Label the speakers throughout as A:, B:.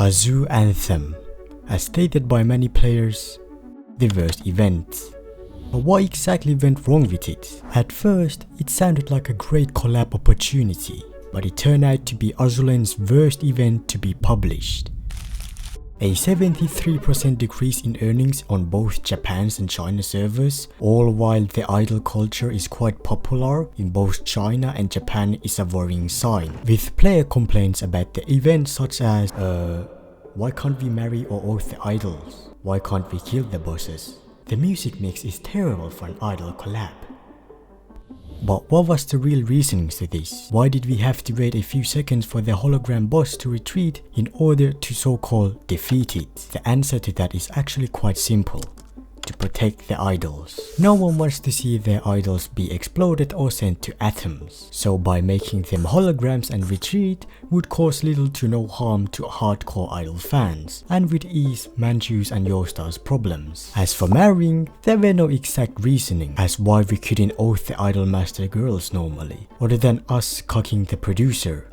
A: Azur Anthem, as stated by many players, the worst event. But what exactly went wrong with it? At first, it sounded like a great collab opportunity, but it turned out to be Azurlane's worst event to be published. A 73% decrease in earnings on both Japan's and China servers, all while the idol culture is quite popular in both China and Japan, is a worrying sign, with player complaints about the event such as, why can't we marry or oath the idols? Why can't we kill the bosses? The music mix is terrible for an idol collab. But what was the real reasoning to this? Why did we have to wait a few seconds for the hologram boss to retreat in order to so-called defeat it? The answer to that is actually quite simple. To protect the idols. No one wants to see their idols be exploded or sent to atoms, so by making them holograms and retreat would cause little to no harm to hardcore idol fans, and would ease Manju's and Yostar's problems. As for marrying, there were no exact reasoning as why we couldn't oath the Idolmaster girls normally, other than us cucking the producer,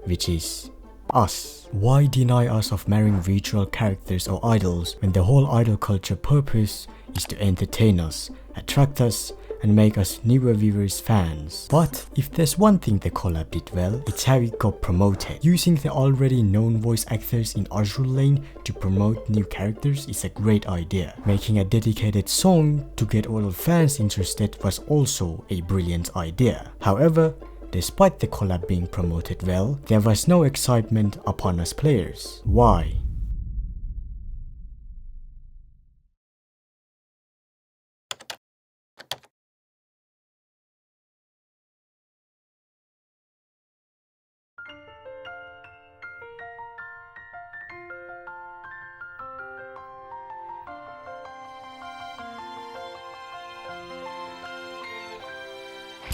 A: which is us. Why deny us of marrying virtual characters or idols when the whole idol culture purpose is to entertain us, attract us, and make us newer viewers fans? But if there's one thing the collab did well, it's how it got promoted. Using the already known voice actors in Azurlane to promote new characters is a great idea. Making a dedicated song to get all fans interested was also a brilliant idea. However, despite the collab being promoted well, there was no excitement upon us players. Why?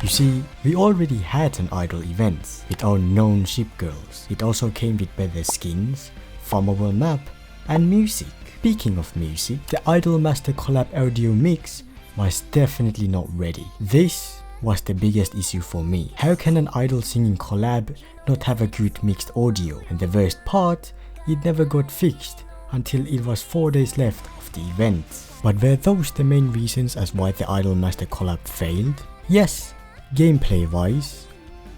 A: You see, we already had an idol event with our known ship girls. It also came with better skins, farmable map, and music. Speaking of music, the Idolmaster collab audio mix was definitely not ready. This was the biggest issue for me. How can an idol singing collab not have a good mixed audio? And the worst part, it never got fixed until it was 4 days left of the event. But were those the main reasons as why the Idolmaster collab failed? Yes. Gameplay wise?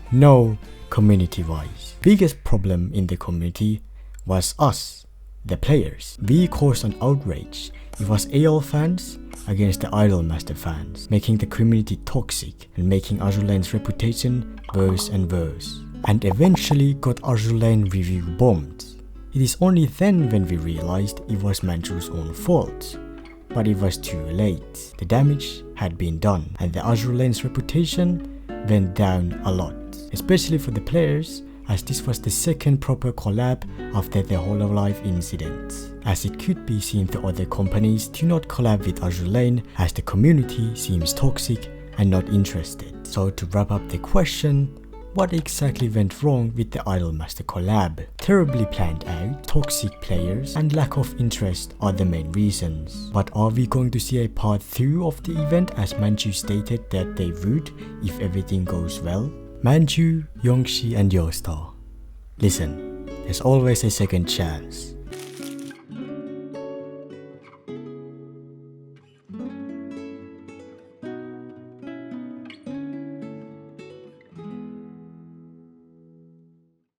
A: No. Community wise. Biggest problem in the community was us, the players. We caused an outrage. It was AL fans against the Idolmaster fans, making the community toxic and making Azurlane's reputation worse and worse, and eventually got Azurlane review bombed. It is only then when we realized it was Manju's own fault. But it was too late. The damage had been done, and the Azurlane's reputation went down a lot, especially for the players, as this was the second proper collab after the Hololive incident, as it could be seen the other companies do not collab with Azurlane as the community seems toxic and not interested. So to wrap up the question, what exactly went wrong with the Idolmaster collab? Terribly planned out, toxic players, and lack of interest are the main reasons. But are we going to see a part 2 of the event as Manju stated that they would if everything goes well? Manju, Yongshi and Yostar. Listen, there's always a second chance.